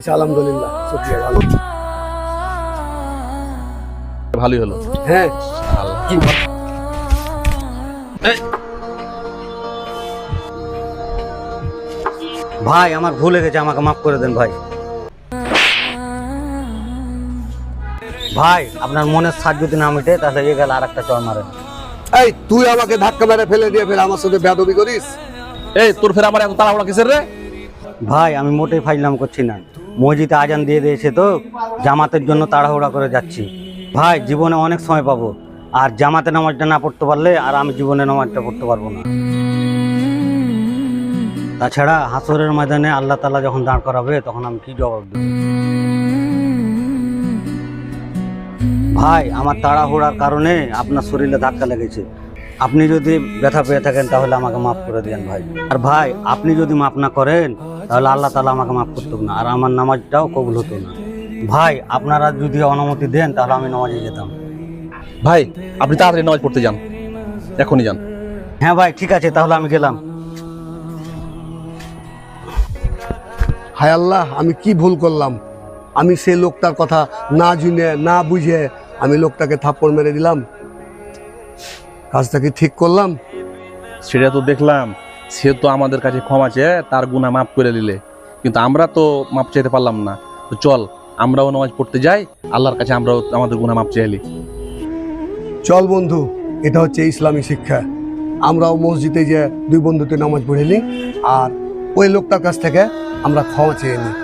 আলহামদুলিল্লাহ, শুকরিয়া, ভালো। ভালোই হলো। হ্যাঁ, কি ভাই আমার ভুল হয়ে গেছে, আমাকে মাফ করে দেন ভাই। ভাই আপনার মনের সাথ যদি না মিটে তাহলে এ গেলে আর একটা চর মারেন। এই তুই আমাকে ধাক্কা মেরে ফেলে দিয়ে ফের আমার সাথে বেয়াদবি করিস? এই তোর ফের আমার এত তাড়াহুড়া কিসের রে? ভাই আমি মোটেই ফাইজলাম করছি না, মসজিদে আজান দিয়ে দিয়েছে তো জামাতের জন্য তাড়াহুড়া করে যাচ্ছি। ভাই জীবনে অনেক সময় পাবো, আর জামাতে নামাজটা না পড়তে পারলে আর আমি জীবনে নামাজটা পড়তে পারবো না। তাছাড়া হাসরের ময়দানে আল্লাহ তাআলা যখন দাঁড় করাবে তখন আমি কি জবাব দেব? ভাই আমার তাড়াহুড়ার কারণে আপনার শরীরে ধাক্কা লেগেছে, আপনি যদি ব্যথা পেয়ে থাকেন তাহলে আমাকে মাফ করে দেন ভাই। আর ভাই আপনি যদি মাফ না করেন তাহলে আল্লাহ তাআলা আমাকে মাফ করতো না, আর আমার নামাজটাও কবুল হতো না। ভাই আপনারা যদি অনুমতি দেন তাহলে আমি নামাজে যেতাম। ভাই আপনি তাড়াতাড়ি নামাজ পড়তে যান, এখনই যান। হ্যাঁ ভাই ঠিক আছে, তাহলে আমি গেলাম। হায় আল্লাহ, আমি কি ভুল করলাম? আমি সেই লোকটার কথা না জেনে না বুঝে আমি লোকটাকে থাপ্পড় মেরে দিলাম। কাজটা কি ঠিক করলাম? সেটা তো দেখলাম, সে তো আমাদের কাছে ক্ষমা চেয়ে তার গুনাহ মাফ করে দিলে, কিন্তু আমরা তো মাপ চাইতে পারলাম না। তো চল আমরাও নামাজ পড়তে যাই, আল্লাহর কাছে আমরাও আমাদের গুনাহ মাপ চাইলি। চল বন্ধু, এটা হচ্ছে ইসলামী শিক্ষা। আমরাও মসজিদে যে দুই বন্ধুতে নামাজ পড়ে নিই, আর ওই লোকটার কাছ থেকে আমরা ক্ষমা চেয়ে নিই।